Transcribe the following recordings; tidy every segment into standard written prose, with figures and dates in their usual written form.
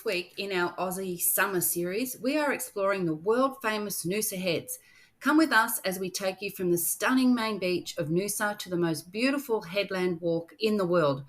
week in our Aussie summer series, we are exploring the world-famous Noosa Heads. Come with us as we take you from the stunning main beach of Noosa to the most beautiful headland walk in the world.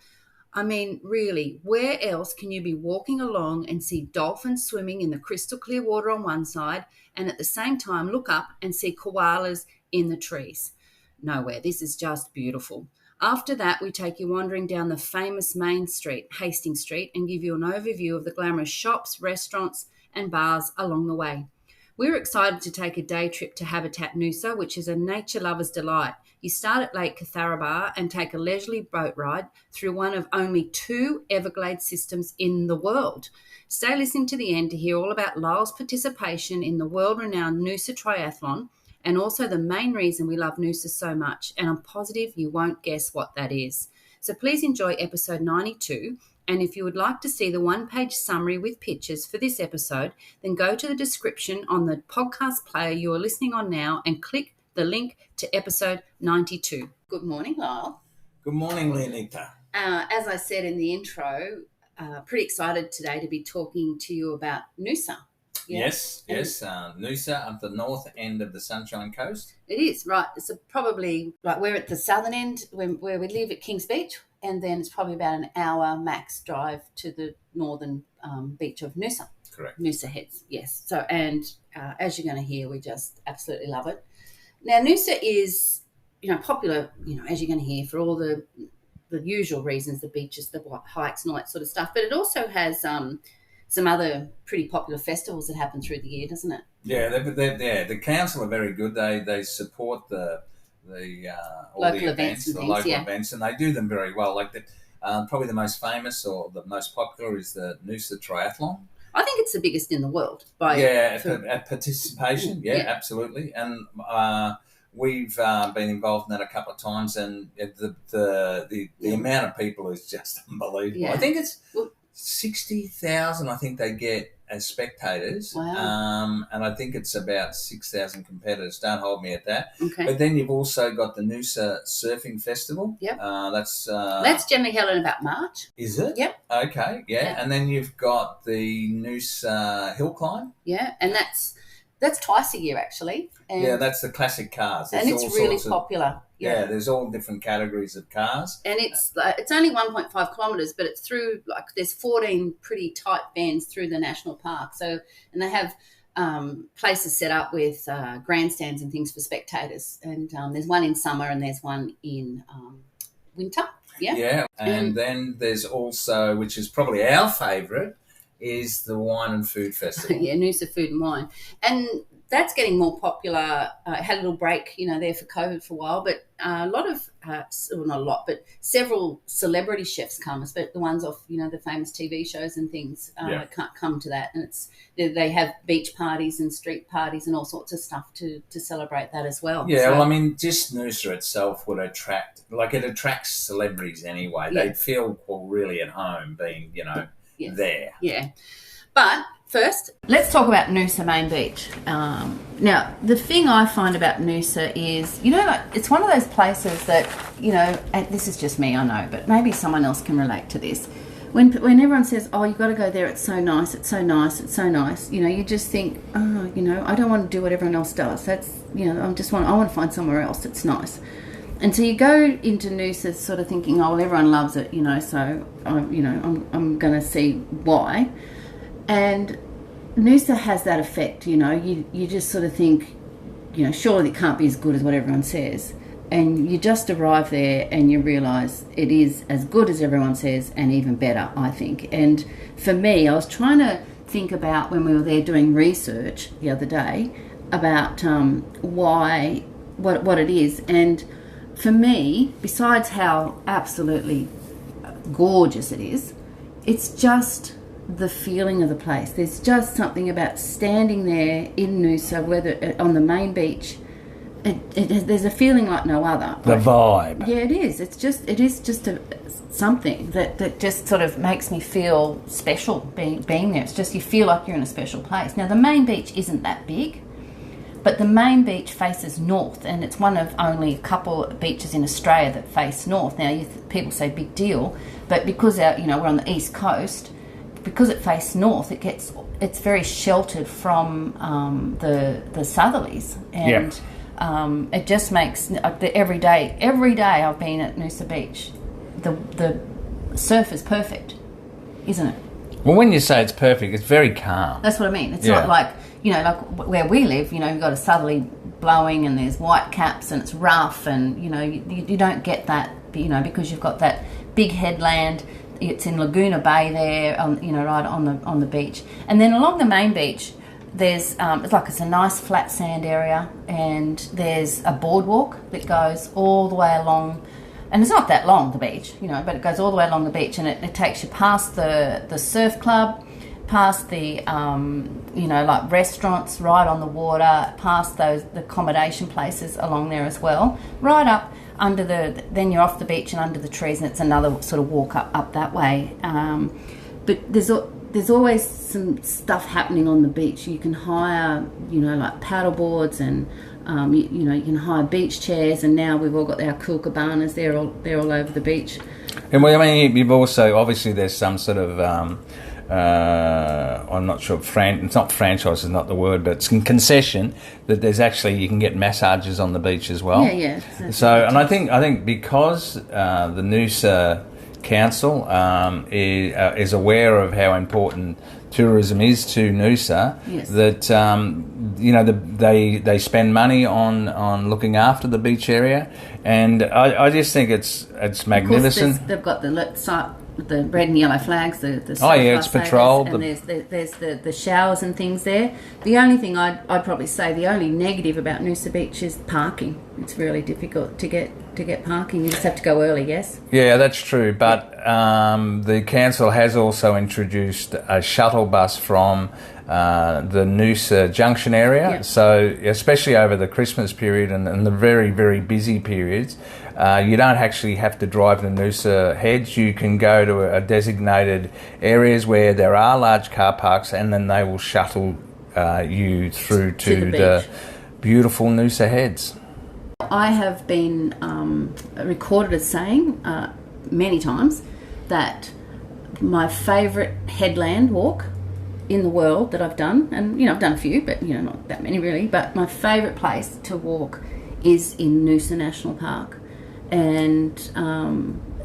I mean, really, where else can you be walking along and see dolphins swimming in the crystal clear water on one side and at the same time look up and see koalas in the trees? Nowhere. This is just beautiful. After that, we take you wandering down the famous main street, Hastings Street, and give you an overview of the glamorous shops, restaurants and bars along the way. We're excited to take a day trip to Habitat Noosa, which is a nature lover's delight. You start at Lake Cootharaba and take a leisurely boat ride through one of only 2 Everglades systems in the world. Stay listening to the end to hear all about Lyle's participation in the world-renowned Noosa Triathlon, and also the main reason we love Noosa so much, and I'm positive you won't guess what that is. So please enjoy episode 92, and if you would like to see the one-page summary with pictures for this episode, then go to the description on the podcast player you are listening on now and click the link to episode 92. Good morning, Lyle. Good morning, Leonita. As I said in the intro, pretty excited today to be talking to you about Noosa. Yeah. Yes. Noosa at the north end of the Sunshine Coast. It is, right. It's probably, like, we're at the southern end where we live at Kings Beach, and then it's probably about an hour max drive to the northern beach of Noosa. Correct. Noosa Heads, yes. So, and as you're going to hear, we just absolutely love it. Now, Noosa is, popular, as you're going to hear, for all the usual reasons, the beaches, the hikes and all that sort of stuff, but it also has some other pretty popular festivals that happen through the year, doesn't it? Yeah, the council are very good. They support the all local the events, and the things, local yeah. events, and they do them very well. Like probably the most famous or the most popular is the Noosa Triathlon. I think it's the biggest in the world. At participation, yeah, absolutely. And we've been involved in that a couple of times, and the amount of people is just unbelievable. Yeah. I think it's 60,000, I think they get as spectators. Wow. And I think it's about 6,000 competitors. Don't hold me at that. Okay. But then you've also got the Noosa Surfing Festival. Yep. That's generally held in about March. Is it? Yep. Okay, yeah. And then you've got the Noosa Hill Climb. Yeah, and that's twice a year, actually. And that's the classic cars. And it's really popular. Yeah, there's all different categories of cars. And it's only 1.5 kilometres, but it's through, there's 14 pretty tight bends through the national park. So, and they have places set up with grandstands and things for spectators. And there's one in summer and there's one in winter. Yeah. Yeah, and then there's also, which is probably our favourite, is the Wine and Food Festival. Yeah, Noosa Food and Wine. And that's getting more popular. Had a little break, there for COVID for a while, but a lot of, well, not a lot, but several celebrity chefs come, especially the ones off, the famous TV shows and things, can't come to that. And they have beach parties and street parties and all sorts of stuff to celebrate that as well. Yeah, well, I mean, just Noosa itself would attract, it attracts celebrities anyway. Yeah. They feel really at home being, Yes. there. Yeah. But first, let's talk about Noosa Main Beach. Now, the thing I find about Noosa is, it's one of those places that, and this is just me, I know, but maybe someone else can relate to this. When everyone says, oh, you've got to go there, it's so nice, it's so nice, it's so nice, you just think, oh, I don't want to do what everyone else does. That's, I want to find somewhere else that's nice. And so you go into Noosa sort of thinking, oh, well, everyone loves it, so, I'm going to see why. And Noosa has that effect, you just sort of think, surely it can't be as good as what everyone says. And you just arrive there and you realise it is as good as everyone says and even better, I think. And for me, I was trying to think about when we were there doing research the other day about what it is. And for me, besides how absolutely gorgeous it is, it's just the feeling of the place. There's just something about standing there in Noosa, whether on the main beach. There's a feeling like no other. The vibe. Yeah, it is. It is just something that just sort of makes me feel special being there. It's just you feel like you're in a special place. Now, the main beach isn't that big, but the main beach faces north, and it's one of only a couple of beaches in Australia that face north. Now, people say big deal, but because we're on the east coast, because it faced north, it's very sheltered from the southerlies, and it just makes every day I've been at Noosa Beach, the surf is perfect, isn't it? Well, when you say it's perfect, it's very calm. That's what I mean. It's not like, like where we live, you've got a southerly blowing and there's white caps and it's rough, and, you don't get that, because you've got that big headland. It's in Laguna Bay there, right on the beach. And then along the main beach, there's, it's a nice flat sand area, and there's a boardwalk that goes all the way along. And it's not that long, the beach, but it goes all the way along the beach, and it takes you past the surf club, past the, like restaurants right on the water, past the accommodation places along there as well, right up under then you're off the beach and under the trees, and it's another sort of walk up that way. But there's always some stuff happening on the beach. You can hire, like paddle boards, and you can hire beach chairs, and now we've all got our cool cabanas. They're all over the beach. And you've also, obviously, there's some sort of I'm not sure, it's not franchise is not the word, but it's concession that there's actually, you can get massages on the beach as well. So, and I think because the Noosa Council is aware of how important tourism is to Noosa, that they spend money on looking after the beach area, and I just think it's magnificent. They've got the red and yellow flags, the it's patrolled, and there's the showers and things there. The only thing I'd probably say, the only negative about Noosa Beach is parking. It's really difficult to get parking. You just have to go early, yes? Yeah, that's true. But the council has also introduced a shuttle bus from the Noosa Junction area. So especially over the Christmas period and the very, very busy periods, you don't actually have to drive to Noosa Heads. You can go to a designated areas where there are large car parks, and then they will shuttle you through to the beautiful Noosa Heads. I have been recorded as saying many times that my favourite headland walk in the world that I've done, and I've done a few, but not that many really, but my favourite place to walk is in Noosa National Park, and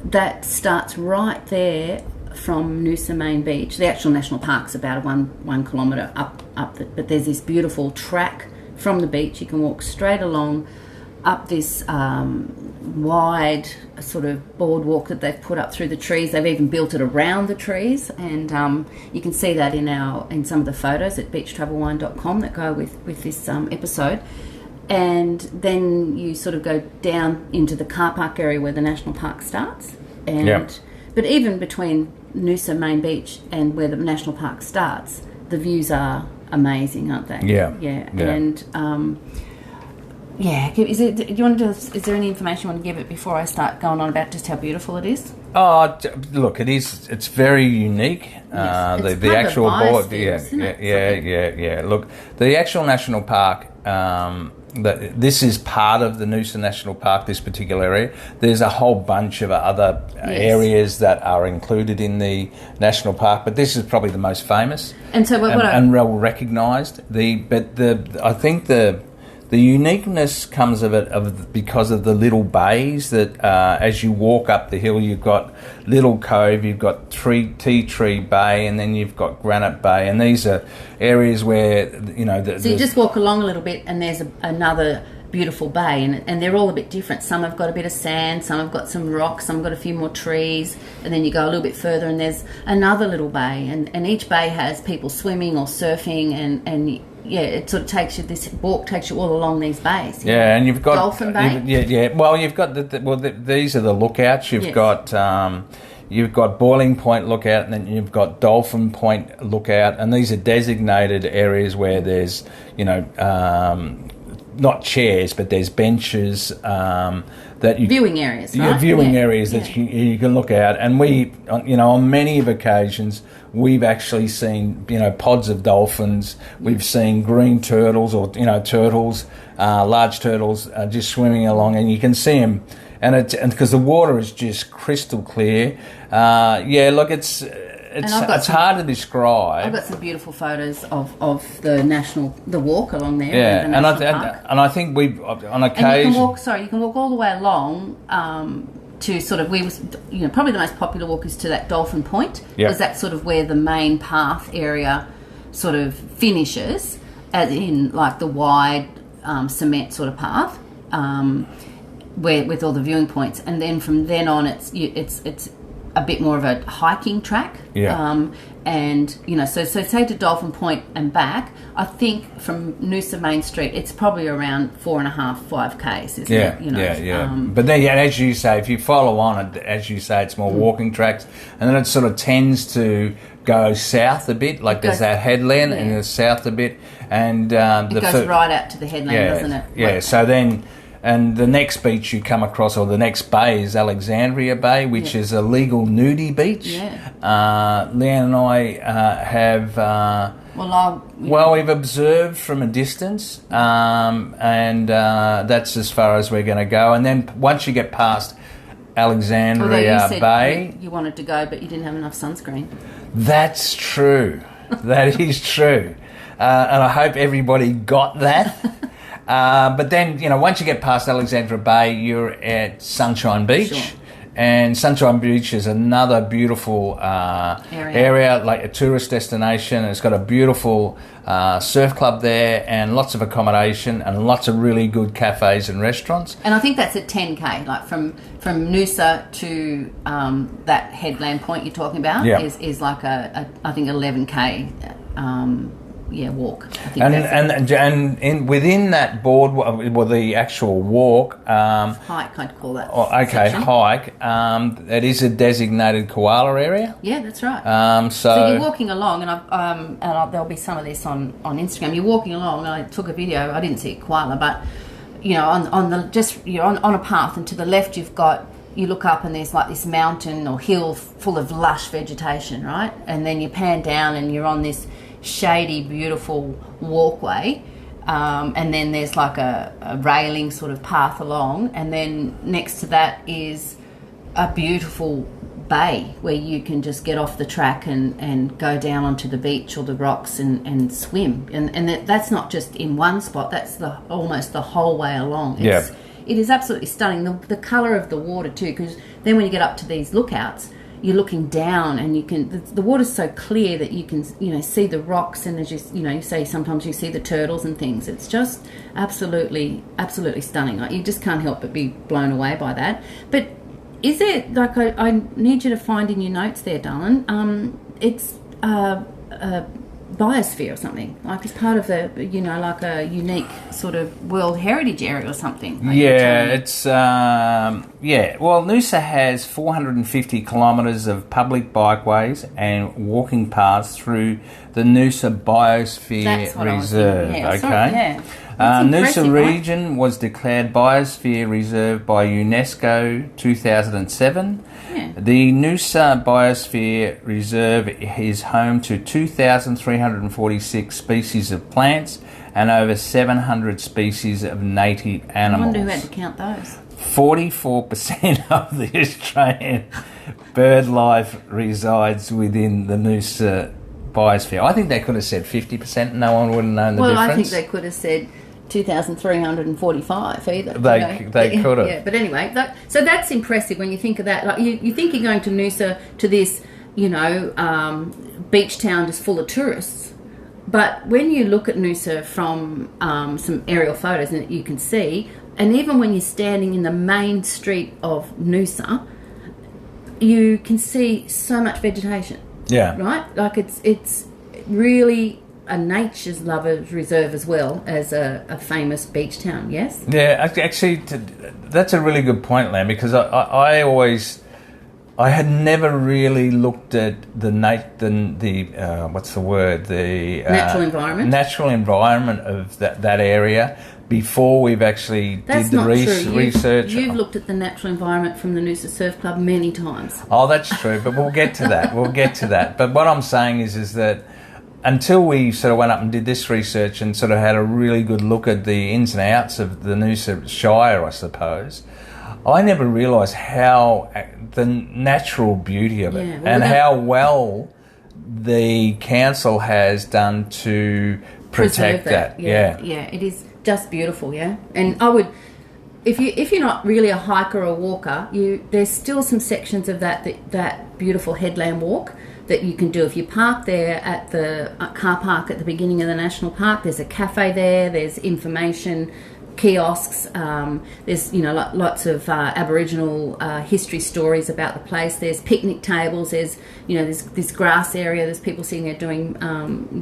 that starts right there from Noosa Main Beach. The actual national park's about a one kilometre up but there's this beautiful track from the beach. You can walk straight along up this wide sort of boardwalk that they've put up through the trees. They've even built it around the trees, and you can see that in some of the photos at beachtravelwine.com that go with this episode. And then you sort of go down into the car park area where the national park starts. But even between Noosa Main Beach and where the national park starts, the views are amazing, aren't they? And is there any information you want to give it before I start going on about just how beautiful it is? Oh, look, it is. It's very unique. The actual board, Look, the actual national park. This is part of the Noosa National Park, this particular area. There's a whole bunch of other areas that are included in the national park, but this is probably the most famous and well recognised. I think the uniqueness comes because of the little bays that as you walk up the hill, you've got Little Cove, you've got Tea Tree Bay, and then you've got Granite Bay, and these are areas where so you just walk along a little bit, and there's another beautiful bay, and they're all a bit different. Some have got a bit of sand, some have got some rocks, some have got a few more trees, and then you go a little bit further and there's another little bay, and each bay has people swimming or surfing, and it sort of takes you, this walk takes you all along these bays. And you've got Dolphin Bay. Well, you've got these are the lookouts. You've got Boiling Point Lookout, and then you've got Dolphin Point Lookout, and these are designated areas where there's not chairs, but there's benches that you viewing areas, right? Viewing areas that you can look at, and we, on many of occasions, we've actually seen pods of dolphins. We've seen green turtles, or turtles, large turtles, just swimming along, and you can see them, and because the water is just crystal clear. Look, it's hard to describe. I've got some beautiful photos of the walk along there. Yeah, the and I think we've on occasion. You can walk all the way along to sort of probably the most popular walk is to that Dolphin Point, because that's sort of where the main path area sort of finishes, as in like the wide cement sort of path. Where with all the viewing points, and then from then on it's a bit more of a hiking track. And so say to Dolphin Point and back, I think from Noosa Main Street it's probably around 4.5-5 k's, isn't it? But then as you say, if you follow on, as you say, it's more walking tracks, and then it sort of tends to go south a bit, like there's that headland and it's south a bit, and it goes right out to the headland, doesn't it? Yeah, so then. And the next beach you come across, or the next bay, is Alexandria Bay, which is a legal nudie beach. Leanne and I have... we've observed from a distance, and that's as far as we're going to go. And then once you get past Alexandria Bay... You wanted to go, but you didn't have enough sunscreen. That's true. That is true. And I hope everybody got that. But then, once you get past Alexandria Bay, you're at Sunshine Beach. Sure. And Sunshine Beach is another beautiful area, like a tourist destination. It's got a beautiful surf club there, and lots of accommodation, and lots of really good cafes and restaurants. And I think that's at 10k, like from Noosa to that headland point you're talking about is like a I think 11k walk. I think within that board, well, the actual walk, hike, I'd call that. Hike. It is a designated koala area. Yeah, that's right. So you're walking along, and there'll be some of this on Instagram. You're walking along, and I took a video. I didn't see a koala, but you're on a path, and to the left you look up, and there's like this mountain or hill full of lush vegetation, right? And then you pan down, and you're on this shady, beautiful walkway, and then there's like a railing sort of path along, and then next to that is a beautiful bay where you can just get off the track and go down onto the beach or the rocks and swim, and that's not just in one spot, that's almost the whole way along. It is absolutely stunning, the colour of the water too, because then when you get up to these lookouts, you're looking down, and the water's so clear that you can see the rocks, and as you say, sometimes you see the turtles and things. It's just absolutely stunning. Like, you just can't help but be blown away by that. But is it like I need you to find in your notes there, darling? It's a biosphere or something, like it's part of like a unique sort of World Heritage area or something. Like it's well, Noosa has 450 kilometres of public bikeways and walking paths through the Noosa Biosphere Reserve. Noosa region was declared Biosphere Reserve by UNESCO 2007. The Noosa Biosphere Reserve is home to 2,346 species of plants and over 700 species of native animals. I wonder who had to count those. 44% of the Australian bird life resides within the Noosa Biosphere. I think they could have said 50% and no one would have known the difference. Well, I think they could have said 2,345 either. They could have. Yeah, but anyway, so that's impressive when you think of that. Like you think you're going to Noosa, to this, beach town just full of tourists. But when you look at Noosa from some aerial photos, and you can see, and even when you're standing in the main street of Noosa, you can see so much vegetation. Yeah. Right? Like it's really a nature's lovers reserve as well as a famous beach town, yes? Yeah, actually, that's a really good point, Lam, because I had never really looked at the natural environment of that area before we've actually did the research. You've looked at the natural environment from the Noosa Surf Club many times. Oh, that's true, but we'll get to that. But what I'm saying is that until we sort of went up and did this research and sort of had a really good look at the ins and outs of the Noosa Shire, I suppose, I never realised how the natural beauty of it, how well the council has done to protect that. Yeah, it is just beautiful. Yeah, and I would, if you're not really a hiker or walker, there's still some sections of that beautiful headland walk that you can do. If you park there at the car park at the beginning of the national park, there's a cafe there. There's information kiosks. There's lots of Aboriginal history stories about the place. There's picnic tables. There's this grass area. There's people sitting there doing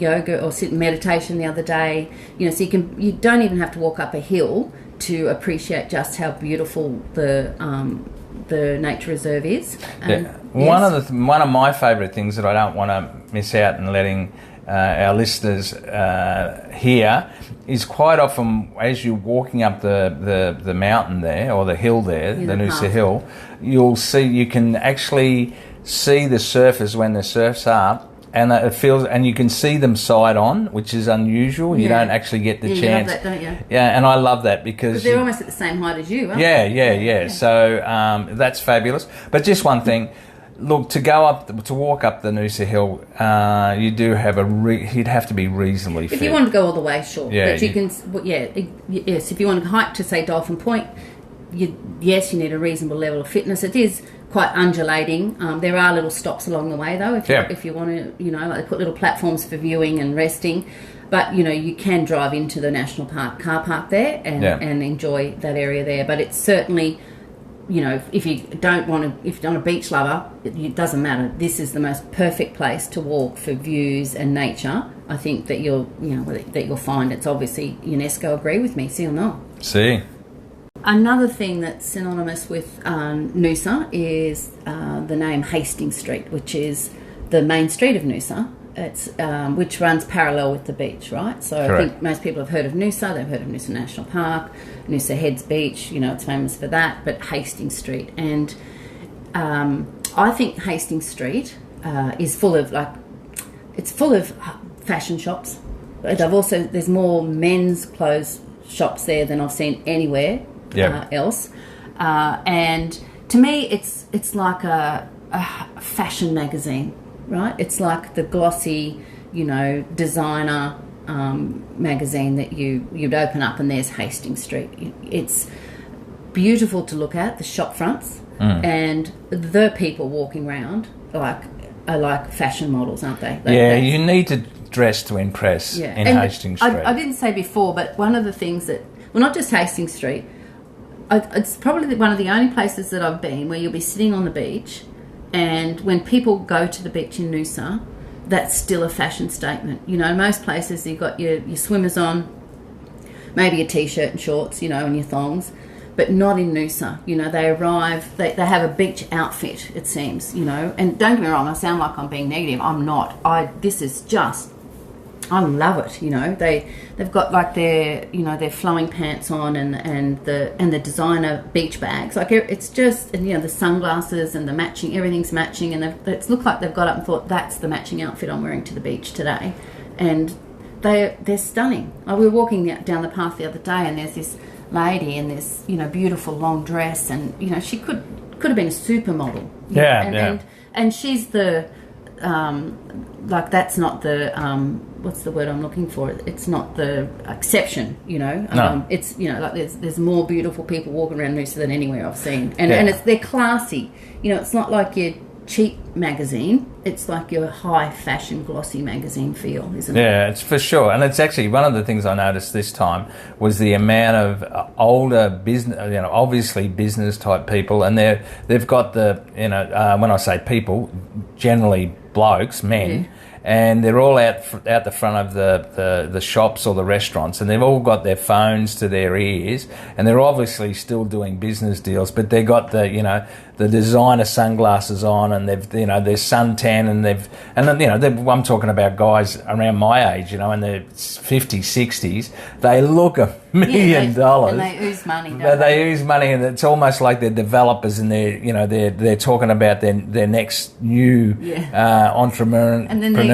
yoga or sitting meditation the other day. So you don't even have to walk up a hill to appreciate just how beautiful the nature reserve is. One of my favourite things that I don't want to miss out in letting our listeners hear is quite often as you're walking up the mountain there or the hill there, the Noosa Hill, you can actually see the surfers when the surf's up. And and you can see them side on, which is unusual. You don't actually get the chance. You love that, don't you? Yeah, and I love that because they're almost at the same height as you, aren't they? Yeah. So that's fabulous. But just one thing, look, to walk up the Noosa Hill, you do have you'd have to be reasonably fit. If you want to go all the way, sure. Yeah, but yes. If you want to hike to say Dolphin Point, you need a reasonable level of fitness. It is quite undulating. There are little stops along the way, though, if you want to, like they put little platforms for viewing and resting. But, you can drive into the National Park car park there and enjoy that area there. But it's certainly, if you're not a beach lover, it doesn't matter. This is the most perfect place to walk for views and nature. I think that you'll find. It's obviously UNESCO agree with me, see or no? See. Another thing that's synonymous with Noosa is the name Hastings Street, which is the main street of Noosa. It's which runs parallel with the beach, right? So Correct. I think most people have heard of Noosa. They've heard of Noosa National Park, Noosa Heads Beach. It's famous for that. But Hastings Street, and I think Hastings Street is full of fashion shops. But there's more men's clothes shops there than I've seen anywhere. Else, and to me, it's like a fashion magazine, right? It's like the glossy, designer magazine that you'd open up, and there's Hastings Street. It's beautiful to look at, the shop fronts, and the people walking around are like fashion models, aren't they? You need to dress to impress in Hastings Street. I didn't say before, but one of the things not just Hastings Street. It's probably one of the only places that I've been where you'll be sitting on the beach, and when people go to the beach in Noosa, that's still a fashion statement. Most places you've got your swimmers on, maybe a t-shirt and shorts, and your thongs, but not in Noosa. They arrive, they have a beach outfit, it seems, and don't get me wrong, I sound like I'm being negative. I'm not. I love it. They've got like their flowing pants on and the designer beach bags. Like it's just, and the sunglasses and the matching, everything's matching, and it looks like they've got up and thought that's the matching outfit I'm wearing to the beach today, and they're stunning. We were walking down the path the other day, and there's this lady in this beautiful long dress, and she could have been a supermodel. And she's the that's not the what's the word I'm looking for? It's not the exception, No. It's there's more beautiful people walking around Noosa than anywhere I've seen, and they're classy. It's not like your cheap magazine. It's like your high fashion glossy magazine feel, isn't it? Yeah, it's for sure. And it's actually one of the things I noticed this time was the amount of older business, obviously business type people, and they've got the when I say people, generally blokes, men. Yeah. And they're all out the front of the shops or the restaurants, and they've all got their phones to their ears, and they're obviously still doing business deals, but they got the designer sunglasses on, and they've they're suntan, and I'm talking about guys around my age, in their 50s, 60s. They look $1 million, and they ooze money. They ooze money, and it's almost like they're developers, and they're talking about their next new entrepreneurial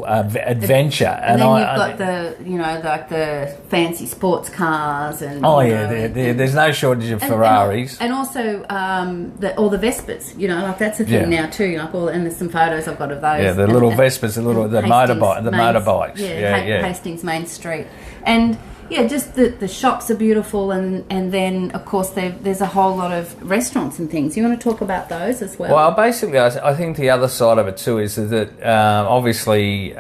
adventure. And then you've got the fancy sports cars, and there's no shortage of Ferraris, and also or the Vespers, you know, like that's a thing now too. Like and there's some photos I've got of those. Yeah, the little Vespers, the motorbike, Hastings Main Street, and just the shops are beautiful, and then of course there's a whole lot of restaurants and things. You want to talk about those as well? Well, basically, I think the other side of it too is that obviously.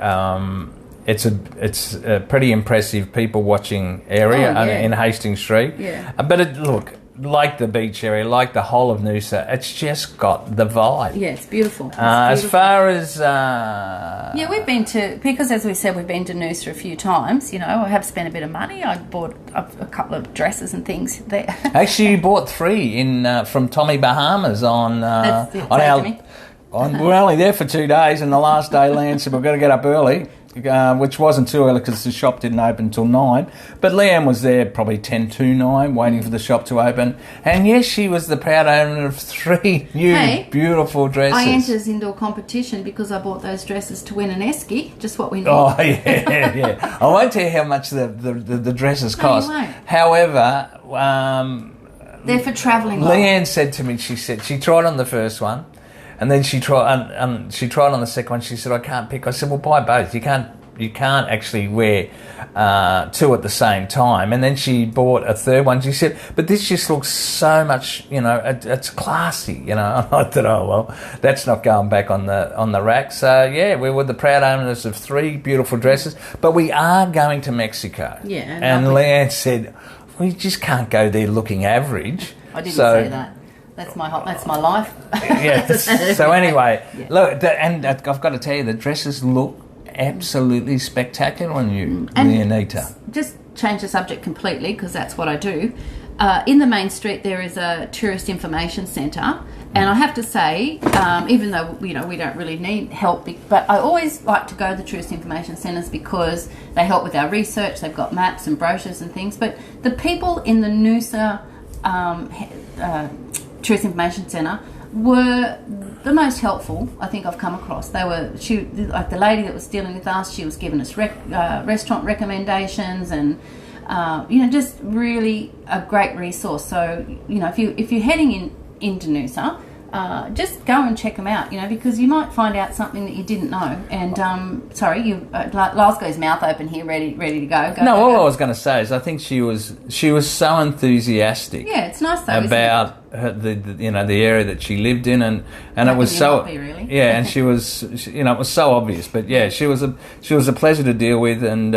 It's a pretty impressive people watching area in Hastings Street. Yeah. But look, like the beach area, like the whole of Noosa, it's just got the vibe. Yeah, it's beautiful. As far as we've been to, because as we said, we've been to Noosa a few times. You know, I have spent a bit of money. I bought a couple of dresses and things there. Actually, you bought 3 from Tommy Bahamas on we're only there for 2 days, and the last day Leanne said we've got to get up early. Which wasn't too early because the shop didn't open until 9. But Leanne was there probably 10 to 9, waiting for the shop to open. And yes, she was the proud owner of 3 new beautiful dresses. I entered this indoor competition because I bought those dresses to win an esky, just what we need. Oh, yeah. I won't tell you how much the dresses cost. You won't. However... they're for travelling. Leanne said to me, she tried on the first one. And then she tried on the second one. She said, "I can't pick." I said, "Well, buy both. You can't actually wear 2 at the same time." And then she bought a third one. She said, "But this just looks so much, you know, it's classy, you know." And I thought, "Oh well, that's not going back on the rack." So yeah, we were the proud owners of 3 beautiful dresses. But we are going to Mexico. Yeah, and Leanne said, "We just can't go there looking average." I didn't say that. That's my life. So anyway, look, and I've got to tell you, the dresses look absolutely spectacular on you, Leonita. Just change the subject completely because that's what I do. In the main street, there is a tourist information centre, and I have to say, even though we don't really need help, but I always like to go to the tourist information centres because they help with our research. They've got maps and brochures and things. But the people in the Noosa Tourist Information Centre were the most helpful I think I've come across. Like the lady that was dealing with us, she was giving us restaurant recommendations and just really a great resource. So if you're heading into Noosa, just go and check them out, because you might find out something that you didn't know. And Lars got his mouth open here, ready to go. All I was going to say is I think she was so enthusiastic. Yeah, it's nice though about the area that she lived in, and it was so really. Yeah, and she was it was so obvious, but yeah, she was a pleasure to deal with, and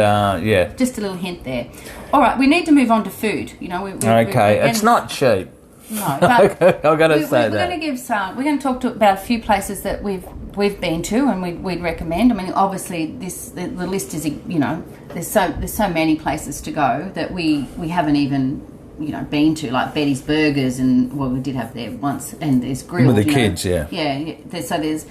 just a little hint there. All right, we need to move on to food. It's not cheap. No, but I've got to say that. We're going to talk about a few places that we've been to and we'd recommend. I mean, obviously the list is there's so many places to go that we haven't even been to, like Betty's Burgers, and we did have there once, and there's grilled with the kids, yeah. So there's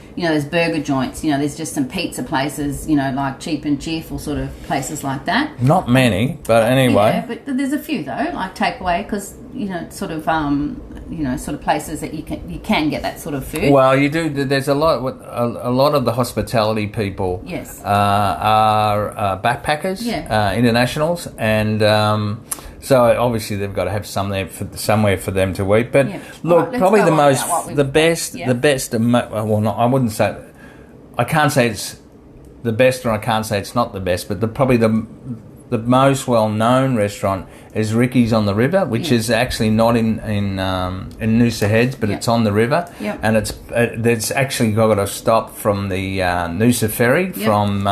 burger joints, there's just some pizza places, like Cheap and Cheerful sort of places like that. Not many, but anyway. Yeah, but there's a few though, like Takeaway, because sort of places that you can get that sort of food. Well, you do. There's a lot of the hospitality people. Yes. Are backpackers, internationals, and. So obviously they've got to have somewhere for them to eat. But look, probably the best. Well, I wouldn't say. I can't say it's the best, or I can't say it's not the best. But probably the most well-known restaurant is Ricky's on the River, which is actually not in Noosa Heads, but it's on the river, and it's actually got a stop from the Noosa ferry from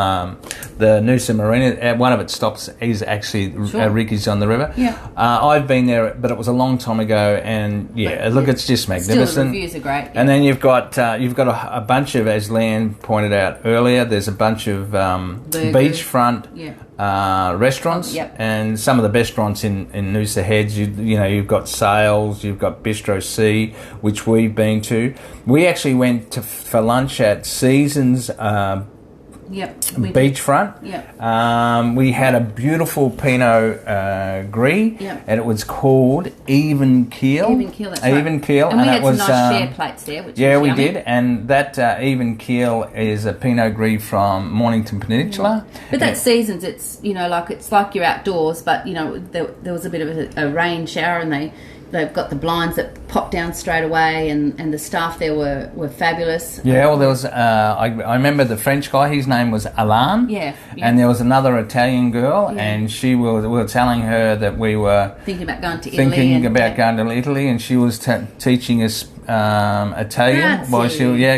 the Noosa Marina. One of its stops is actually Ricky's on the River. I've been there, but it was a long time ago, and it's just magnificent. Still, the reviews are great. And then you've got a bunch of, as Leanne pointed out earlier, there's a bunch of beachfront restaurants, and some of the best restaurants in Noosa Heads. You've got Sales, you've got Bistro C, which we've been to. We actually went for lunch at Seasons beachfront. We had a beautiful Pinot Gris, and it was called Even Keel. That's right. Even Keel, and we had some nice share plates there, which was we yummy. did, and that Even Keel is a Pinot Gris from Mornington Peninsula. But that Seasons, it's it's like you're outdoors, but there was a bit of a rain shower, and they've got the blinds that popped down straight away, and the staff there were fabulous. Yeah, well, there was, I remember the French guy, his name was Alain. Yeah. And there was another Italian girl, and we were telling her that we were thinking about going to Italy, and she was teaching us Italian.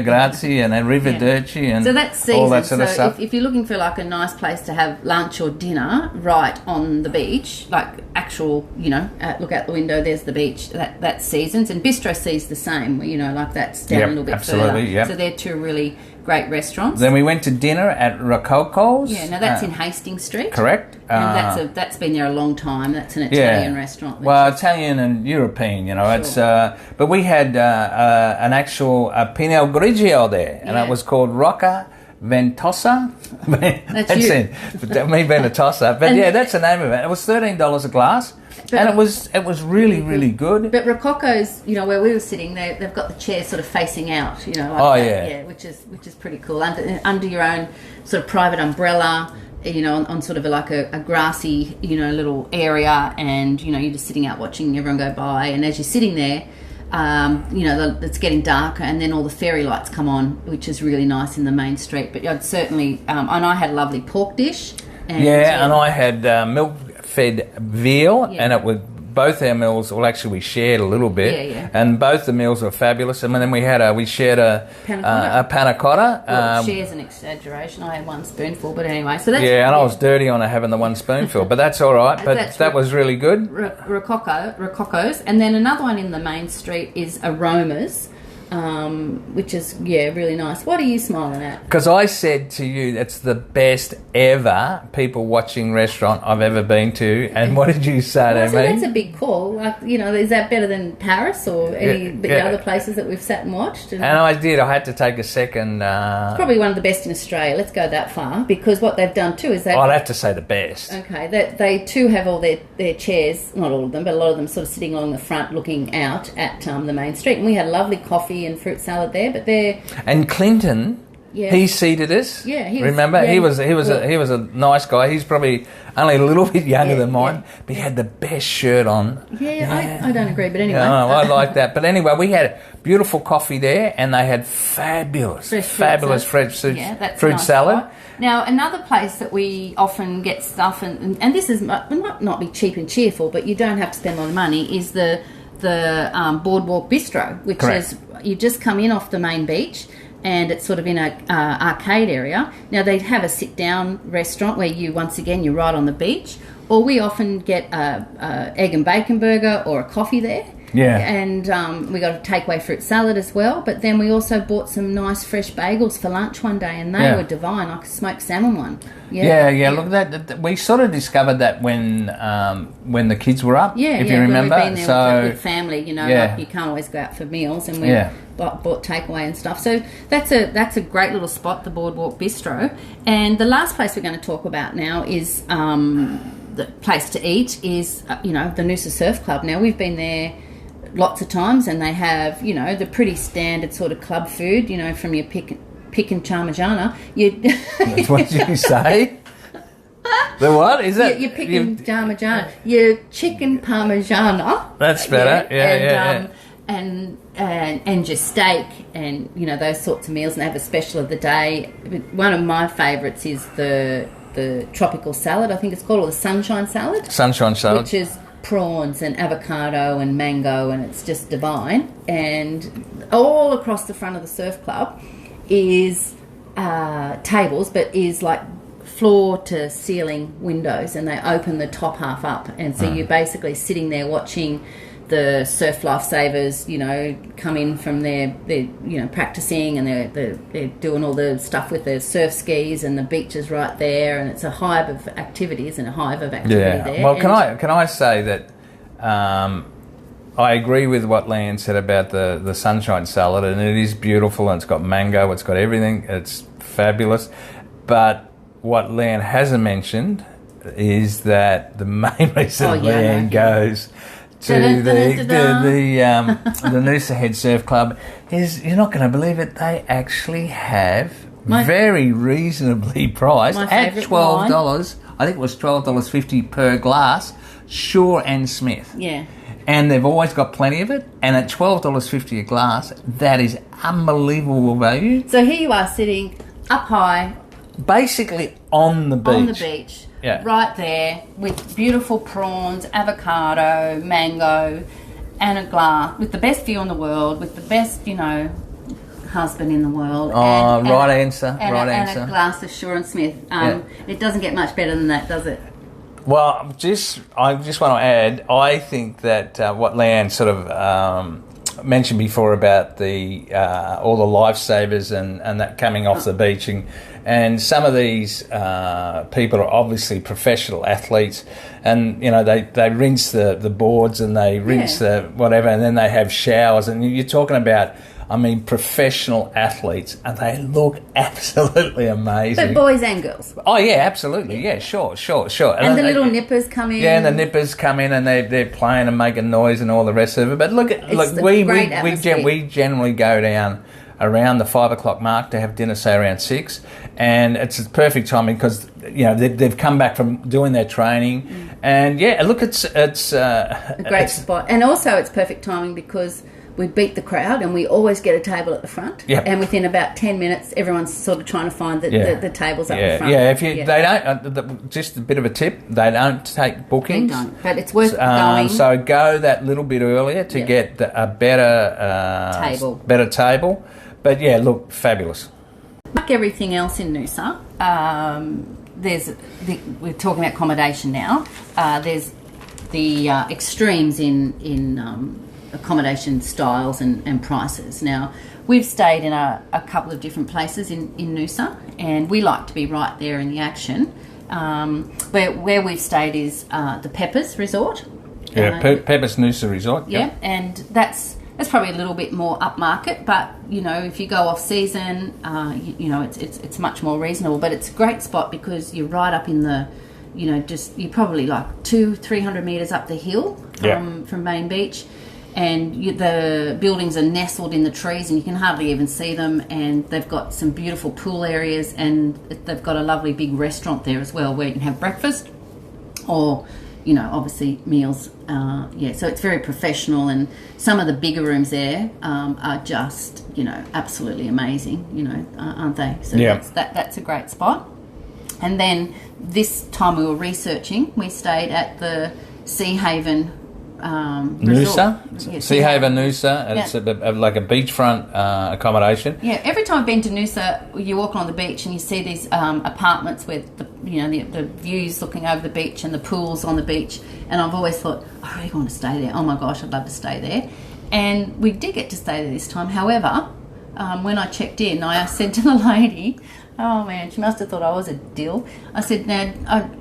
Grazie, and arrivederci, and so that's season. All that sort of stuff. If you're looking for like a nice place to have lunch or dinner right on the beach, like actual, look out the window, there's the beach, that's seasons. And Bistro C's the same, like that's down a little bit further. Yep. So they're two really great restaurants. Then we went to dinner at Rococo's. Yeah, now that's in Hastings Street. Correct. And that's been there a long time. That's an Italian restaurant. Well, Italian and European, Sure. It's but we had an actual Pinot Grigio there, and it was called Rocca Ventosa. That's you. Me Ventosa. But that's the name of it. It was $13 a glass. And it was really, really good. But Rococo's, where we were sitting, they've got the chairs sort of facing out, which is pretty cool. Under your own sort of private umbrella, on sort of like a grassy, little area, and you're just sitting out watching everyone go by. And as you're sitting there, it's getting darker, and then all the fairy lights come on, which is really nice in the main street. But I'd certainly, and I had a lovely pork dish. And I had milk-fed veal, and it was both our meals. Well, actually, we shared a little bit, and both the meals were fabulous. And then we shared a panna cotta. Well, share's an exaggeration. I had one spoonful, but anyway. So that's and I was dirty on having the one spoonful, but that's all right. But that was really good. Rococo's, and then another one in the main street is Aromas. Which is really nice. What are you smiling at? Because I said to you, it's the best ever people watching restaurant I've ever been to. And what did you say to me? That's a big call. Like, is that better than Paris or any the other places that we've sat and watched? And I did. I had to take a second. It's probably one of the best in Australia. Let's go that far, because what they've done too is I'd have to say the best. Okay, they too have all their chairs, not all of them, but a lot of them sort of sitting along the front, looking out at the main street. And we had lovely coffee and fruit salad there, but and Clinton, he seated us. Yeah, he was a nice guy. He's probably only a little bit younger than mine, but he had the best shirt on. I don't agree, but anyway. I like that. But anyway, we had beautiful coffee there, and they had fabulous fresh fruit salad. Spot. Now, another place that we often get stuff, and this is might not be cheap and cheerful, but you don't have to spend a lot of money, is the Boardwalk Bistro, which is, you just come in off the main beach, and it's sort of in a arcade area. Now, they have a sit-down restaurant where you're right on the beach, or we often get a egg and bacon burger or a coffee there. Yeah. And we got a takeaway fruit salad as well, but then we also bought some nice fresh bagels for lunch one day, and they were divine, like a smoked salmon one. Look, that we sort of discovered that when the kids were up, if you remember. We've been there with family, like you can't always go out for meals, and we bought takeaway and stuff. So that's a great little spot, the Boardwalk Bistro. And the last place we're going to talk about now is the place to eat is the Noosa Surf Club. Now, we've been there lots of times, and they have the pretty standard sort of club food, from your pick and parmigiana. What did you say? The what is it? Your pick and parmigiana. Your chicken parmigiana. That's better. And your steak, and those sorts of meals, and they have a special of the day. One of my favourites is the tropical salad, I think it's called, or the sunshine salad, which is prawns and avocado and mango, and it's just divine. And all across the front of the surf club is tables, but is like floor to ceiling windows, and they open the top half up, and so you're basically sitting there watching the surf lifesavers, come in from their practicing, and they're doing all the stuff with their surf skis, and the beach is right there, and it's a hive of activities there. Well, can I say that I agree with what Leanne said about the sunshine salad, and it is beautiful, and it's got mango, it's got everything, it's fabulous. But what Leanne hasn't mentioned is that the main reason Leanne goes to the Noosa Heads Surf Club is, you're not going to believe it, they actually have very reasonably priced at $12. I think it was $12.50 per glass, Shaw and Smith. Yeah. and they've always got plenty of it. And at $12.50 a glass, that is unbelievable value. So here you are sitting up high, basically on the beach. Yeah. Right there with beautiful prawns, avocado, mango, and a glass with the best view in the world, with the best, husband in the world. Right answer. And a glass of Shaw and Smith. It doesn't get much better than that, does it? Well, I just want to add, I think that what Leanne sort of mentioned before about the all the lifesavers and that coming off the beach, and some of these people are obviously professional athletes, and they rinse the boards and they rinse the whatever, and then they have showers, and you're talking about, professional athletes, and they look absolutely amazing. But boys and girls. Oh, yeah, absolutely. Yeah, sure. And the little nippers come in. Yeah, and the nippers come in and they're playing and making noise and all the rest of it. But look, we generally go down around the 5 o'clock mark to have dinner, say around 6, and it's a perfect timing because they've come back from doing their training, and look, it's a great spot, and also it's perfect timing because we beat the crowd and we always get a table at the front. Yep. And within about 10 minutes, everyone's sort of trying to find the tables up the front. Yeah, they don't, just a bit of a tip, they don't take bookings. They don't, but it's worth going. So go that little bit earlier to get a better table. But yeah, look, fabulous. Like everything else in Noosa, we're talking about accommodation now. There's the extremes in accommodation styles and prices. Now, we've stayed in a couple of different places in Noosa, and we like to be right there in the action. Where we've stayed is the Peppers Resort. Yeah, Peppers Noosa Resort. Yeah, and that's probably a little bit more upmarket, but if you go off season, it's much more reasonable. But it's a great spot because you're right up in the, you're probably like 200-300 meters up the hill from Main Beach. And the buildings are nestled in the trees and you can hardly even see them, and they've got some beautiful pool areas, and they've got a lovely big restaurant there as well where you can have breakfast or, obviously meals. So it's very professional, and some of the bigger rooms there are just, absolutely amazing, aren't they? So that's a great spot. And then this time we were researching, we stayed at the Sea Haven Noosa? Sea Haven Noosa. It's like a beachfront accommodation. Yeah, every time I've been to Noosa, you walk on the beach and you see these apartments with the views looking over the beach and the pools on the beach, and I've always thought, I really want to stay there. Oh my gosh, I'd love to stay there. And we did get to stay there this time. However, when I checked in, I said to the lady, oh man, she must have thought I was a dill. I said, now,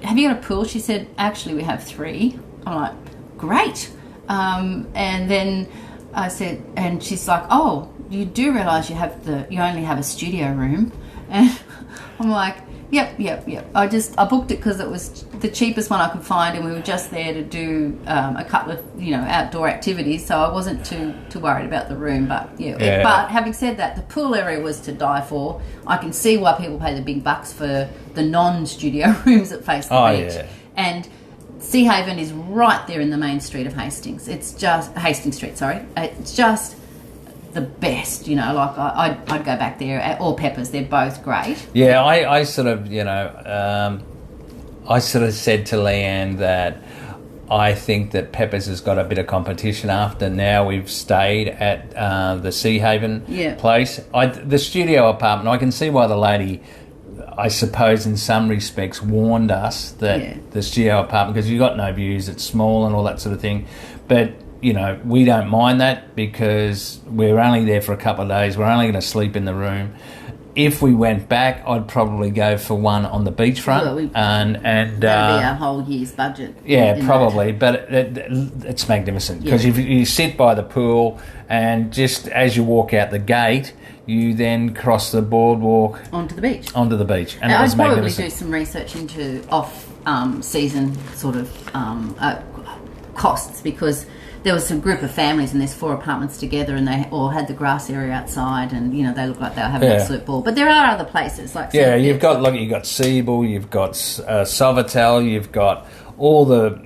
have you got a pool? She said, actually we have 3. I'm like, great. And then I said, and she's like, oh, you do realise you only have a studio room? And I'm like, yep. I booked it because it was the cheapest one I could find, and we were just there to do a couple of outdoor activities, so I wasn't too worried about the room. But but having said that, the pool area was to die for. I can see why people pay the big bucks for the non-studio rooms that face the beach. And Sea Haven is right there in the main street of Hastings. It's just Hastings Street, sorry. It's just the best, I'd go back there. Or Peppers, they're both great. Yeah, I sort of said to Leanne that I think that Peppers has got a bit of competition after now we've stayed at the Sea Haven place. The studio apartment, I can see why the lady, I suppose in some respects, warned us that the studio apartment, because you've got no views, it's small and all that sort of thing. But, we don't mind that because we're only there for a couple of days. We're only going to sleep in the room. If we went back, I'd probably go for one on the beachfront. That'd be our whole year's budget. Yeah, probably. But it's magnificent because you sit by the pool, and just as you walk out the gate, you then cross the boardwalk onto the beach. And I'd probably do some research into off-season sort of costs, because there was some group of families and there's 4 apartments together, and they all had the grass area outside, and they look like they were having a absolute ball. But there are other places like you've got Seabull, you've got Sofitel, you've got all the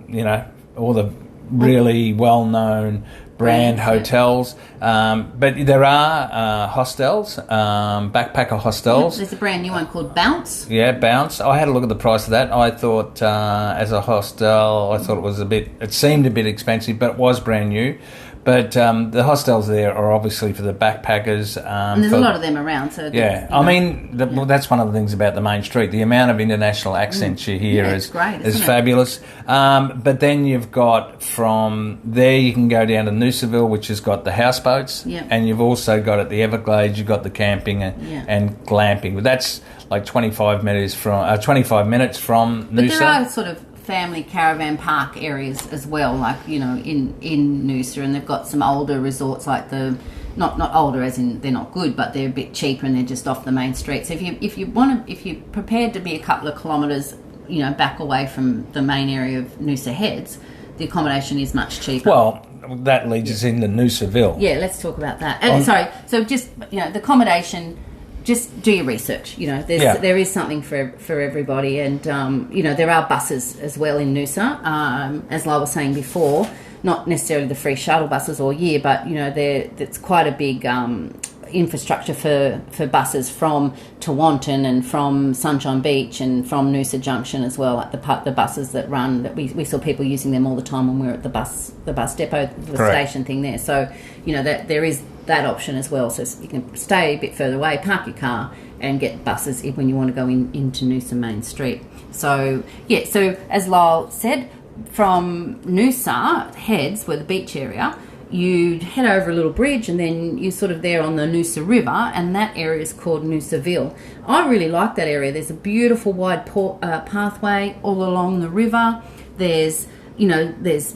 really well-known brand hotels, but there are hostels, backpacker hostels. There's a brand new one called Bounce. Yeah, Bounce. I had a look at the price of that. I thought, as a hostel, I thought it seemed a bit expensive, but it was brand new. But the hostels there are obviously for the backpackers. And there's a lot of them around. So I mean, well, that's one of the things about the main street. The amount of international accents you hear is fabulous. But then you've got from there, you can go down to Noosaville, which has got the houseboats. And you've also got at the Everglades, you've got the camping and glamping. But that's like 25 minutes from Noosa. But there are sort of family caravan park areas as well, like, you know, in Noosa, and they've got some older resorts like the not older as in they're not good, but they're a bit cheaper and they're just off the main street. So if you're prepared to be a couple of kilometres, you know, back away from the main area of Noosa Heads, the accommodation is much cheaper. Well, that leads us into Noosaville. Yeah, let's talk about that. Sorry, so just, you know, the accommodation. Just do your research. You know, there is something for everybody, and you know, there are buses as well in Noosa. As Lyle was saying before, not necessarily the free shuttle buses all year, but you know, it's quite a big infrastructure for buses from Tewantin and from Sunshine Beach and from Noosa Junction as well. Like the buses that run, that we saw people using them all the time when we were at the bus depot, the station thing there. So you know that there is that option as well, so you can stay a bit further away, park your car and get buses when you want to go into Noosa Main Street. So yeah, so as Lyle said, from Noosa Heads, where the beach area, you head over a little bridge and then you're sort of there on the Noosa River, and that area is called Noosaville. I really like that area. There's a beautiful wide pathway all along the river. There's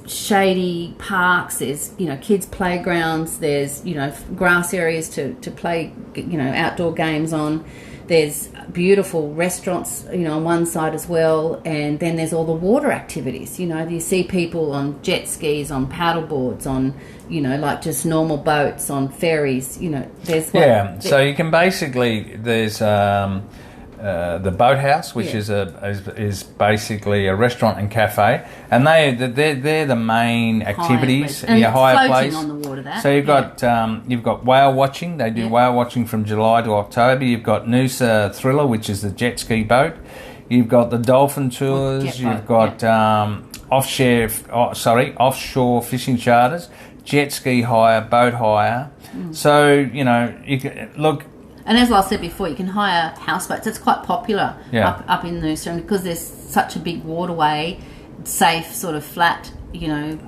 shady parks, there's, you know, kids' playgrounds, there's, you know, grass areas to play, you know, outdoor games on. There's beautiful restaurants, you know, on one side as well, and then there's all the water activities. You know, you see people on jet skis, on paddle boards, on, you know, like just normal boats, on ferries. You know, so you can basically there's the boathouse, which is basically a restaurant and cafe, and they're the main activities. Higher place on the water. So you've got whale watching. They do whale watching from July to October. You've got Noosa Thriller, which is the jet ski boat. You've got the dolphin tours. You've got offshore fishing charters, jet ski hire, boat hire. So you know you can look. And as I said before, you can hire houseboats. It's quite popular up in Noosa, and because there's such a big waterway, safe, sort of flat, you know,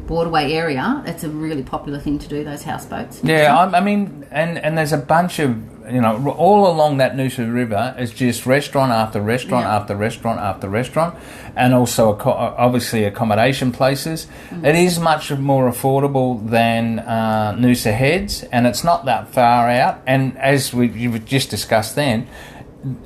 waterway area, it's a really popular thing to do, those houseboats. Yeah, I mean, and there's a bunch of, you know, all along that Noosa River is just restaurant after restaurant after restaurant after restaurant, and also obviously accommodation places. It is much more affordable than Noosa Heads, and it's not that far out. And as you've just discussed then,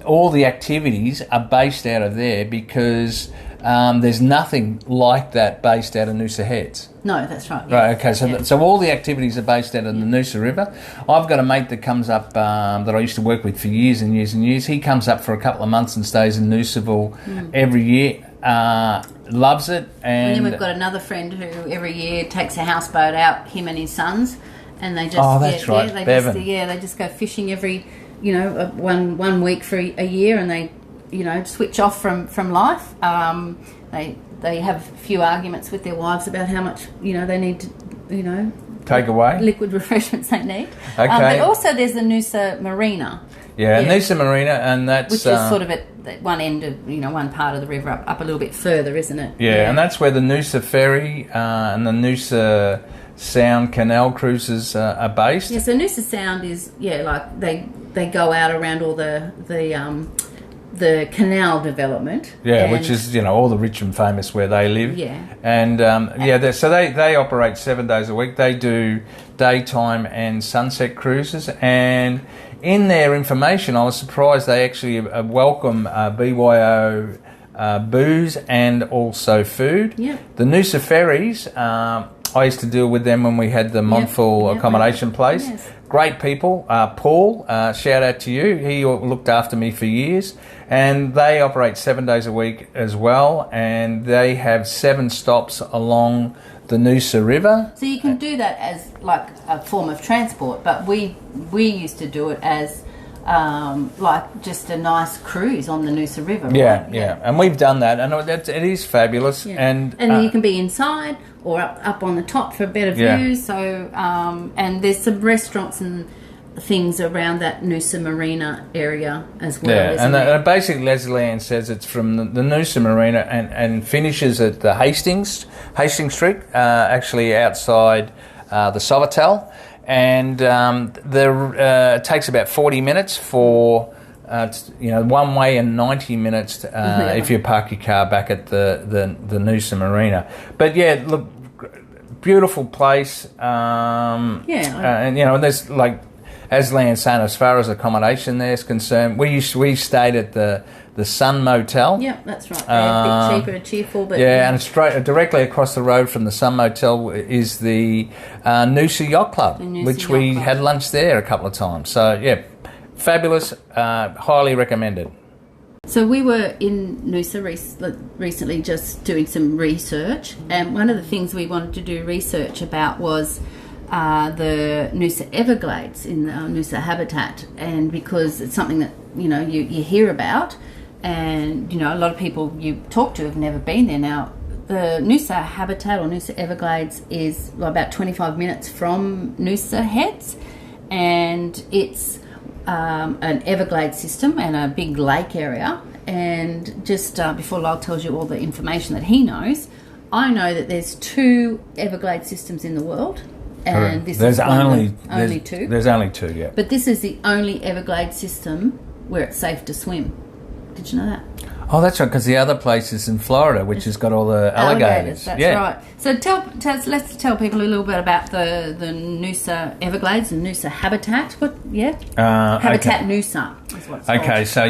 all the activities are based out of there because there's nothing like that based out of Noosa Heads. No, that's right. Yeah. Right, okay, so all the activities are based out of the Noosa River. I've got a mate that comes up that I used to work with for years and years and years. He comes up for a couple of months and stays in Noosaville every year. Loves it. And then we've got another friend who every year takes a houseboat out, him and his sons, and they just they just go fishing every, you know, one week for a year, and they, you know, switch off from life. They have a few arguments with their wives about how much, you know, they need to, you know, take away liquid refreshments they need. Okay. But also there's the Noosa Marina. Yeah, Noosa Marina, and that's which is sort of at one end of, you know, one part of the river up a little bit further, isn't it? Yeah, and that's where the Noosa Ferry and the Noosa Sound Canal cruises are based. Yeah, so Noosa Sound is like they go out around all the canal development. Yeah, which is, you know, all the rich and famous where they live. Yeah. And so they operate 7 days a week. They do daytime and sunset cruises, and in their information I was surprised they actually welcome BYO booze and also food. Yeah. The Noosa ferries, I used to deal with them when we had the Montville accommodation place. Yes. Great people. Paul, shout out to you. He looked after me for years. And they operate 7 days a week as well, and they have 7 stops along the Noosa River. So you can do that as like a form of transport, but we used to do it as like just a nice cruise on the Noosa River. Right? Yeah, and we've done that, and it is fabulous. Yeah. And you can be inside or up on the top for a better view. So and there's some restaurants and things around that Noosa Marina area as well. Yeah, and basically Leslie Ann says it's from the Noosa Marina and finishes at the Hastings Street, actually outside the Sofitel, and it takes about 40 minutes for one way and 90 minutes if you park your car back at the Noosa Marina. But yeah, look, beautiful place. And there's like, as Leanne's saying, as far as accommodation there is concerned, we stayed at the Sun Motel. Yep, that's right. A bit cheaper and cheerful, but and directly across the road from the Sun Motel is the Noosa Yacht Club, which we had lunch there a couple of times. So yeah, fabulous, highly recommended. So we were in Noosa recently just doing some research, and one of the things we wanted to do research about was the Noosa Everglades in the Noosa Habitat, and because it's something that you hear about, and a lot of people you talk to have never been there. Now the Noosa Habitat or Noosa Everglades is about 25 minutes from Noosa Heads, and it's an Everglades system and a big lake area. And just before Lyle tells you all the information that he knows, I know that there's 2 Everglades systems in the world. And this is only 2. There's only 2, yeah. But this is the only Everglades system where it's safe to swim. Did you know that? Oh, that's right, because the other place is in Florida, which has got all the alligators. That's right. So let's tell people a little bit about the Noosa Everglades and Noosa Habitat. Habitat Noosa is what it's called. Okay, so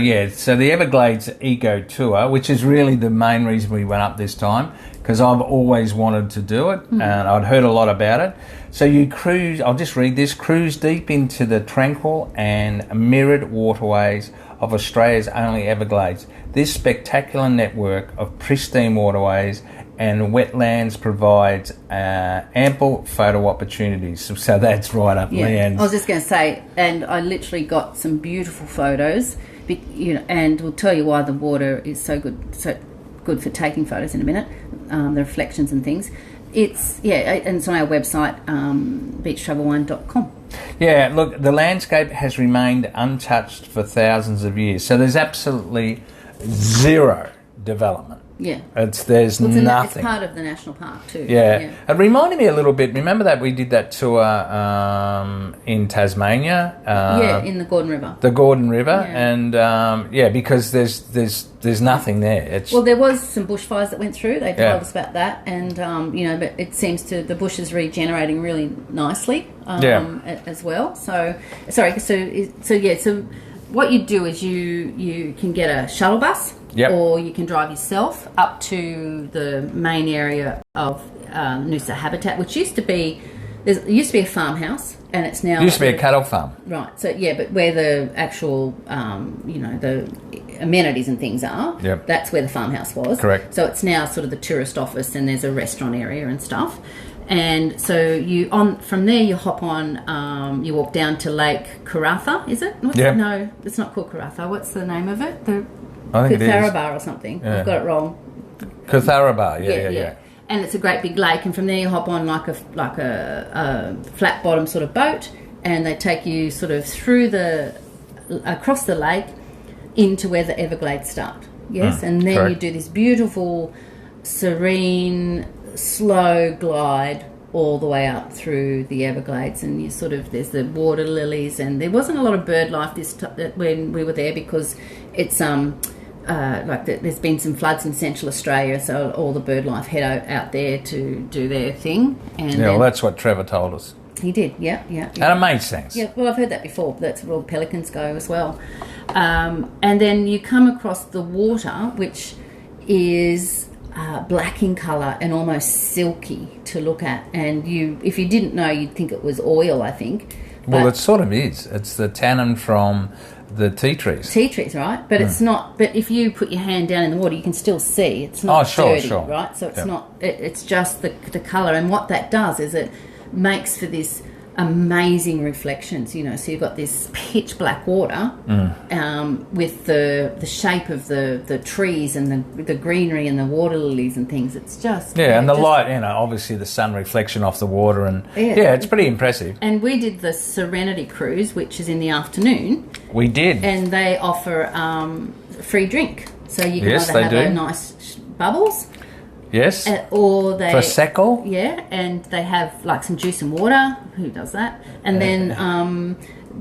the Everglades Eco Tour, which is really the main reason we went up this time, because I've always wanted to do it, and I'd heard a lot about it. So you cruise, I'll just read this, cruise deep into the tranquil and mirrored waterways of Australia's only Everglades. This spectacular network of pristine waterways and wetlands provides ample photo opportunities. So that's right up Leanne's. I was just going to say, and I literally got some beautiful photos, and we'll tell you why the water is so good for taking photos in a minute, the reflections and things. And it's on our website, beachtravelwine.com. Yeah, look, the landscape has remained untouched for thousands of years, so there's absolutely zero development. Yeah. There's nothing. It's part of the national park too. Yeah. It reminded me a little bit, remember that we did that tour in Tasmania? In the Gordon River. The Gordon River, and because there's nothing there. Well, there was some bushfires that went through. They told us about that, and but it seems the bush is regenerating really nicely as well. So what you do is you can get a shuttle bus. Yep. Or you can drive yourself up to the main area of Noosa Habitat, which used to be a farmhouse, and it's now... It used to be a cattle farm. Right, so but where the actual, the amenities and things are, that's where the farmhouse was. Correct. So it's now sort of the tourist office, and there's a restaurant area and stuff. And so from there you hop on, you walk down to Lake Cootharaba, is it? No, it's not called Cootharaba. What's the name of it? I think Cootharaba or something. Yeah. I've got it wrong. Cootharaba, yeah. And it's a great big lake, and from there you hop on like a flat bottom sort of boat, and they take you sort of across the lake into where the Everglades start. Yes, and then you do this beautiful, serene, slow glide all the way up through the Everglades, and there's the water lilies, and there wasn't a lot of bird life when we were there because it's there's been some floods in Central Australia, so all the bird life head out there to do their thing. And well, that's what Trevor told us. He did, yeah. And it made sense. Yeah, well, I've heard that before. That's where all the pelicans go as well. And then you come across the water, which is black in colour and almost silky to look at. And if you didn't know, you'd think it was oil, I think. Well, it sort of is. It's the tannin from the tea trees. Tea trees, right? But it's not. But if you put your hand down in the water, you can still see. It's not dirty, right? So it's not. It's just the colour, and what that does is it makes for this amazing reflections, you know. So you've got this pitch black water with the shape of the trees and the greenery and the water lilies and things. It's just and the light, you know, obviously the sun reflection off the water, and it's pretty impressive. And we did the Serenity Cruise, which is in the afternoon. We did, and they offer free drink, so you can either have a nice bubbles. Yes. Or they Prosecco. Yeah, and they have like some juice and water. Who does that? And then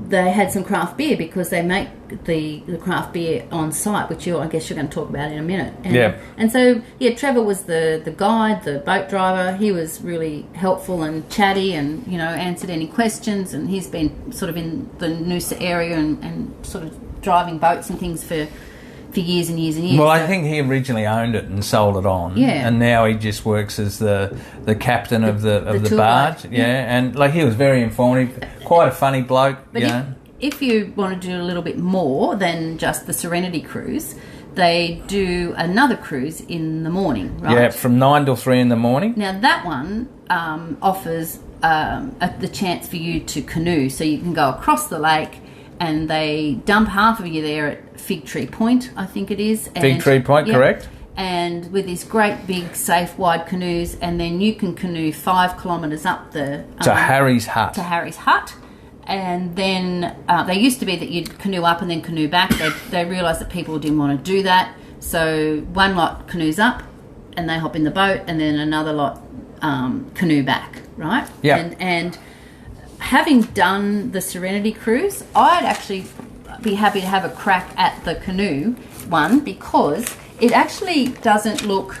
they had some craft beer because they make the craft beer on site, which I guess you're going to talk about in a minute. And, And so Trevor was the guide, the boat driver. He was really helpful and chatty, and you know, answered any questions. And he's been sort of in the Noosa area and sort of driving boats and things for years and years and years. Well, I think he originally owned it and sold it on, and now he just works as the captain of the barge, and like he was very informative, quite a funny bloke. But if you want to do a little bit more than just the Serenity Cruise, they do another cruise in the morning, right? Yeah, from 9 till 3 in the morning. Now that one offers the chance for you to canoe, so you can go across the lake. And they dump half of you there at Fig Tree Point, I think it is. Fig Tree Point, correct. And with these great big, safe, wide canoes, and then you can canoe 5 kilometres up the... to Harry's Hut. To Harry's Hut. And then they used to be that you'd canoe up and then canoe back. They realised that people didn't want to do that. So one lot canoes up and they hop in the boat, and then another lot canoe back, right? Yeah. And having done the Serenity Cruise, I'd actually be happy to have a crack at the canoe one, because it actually doesn't look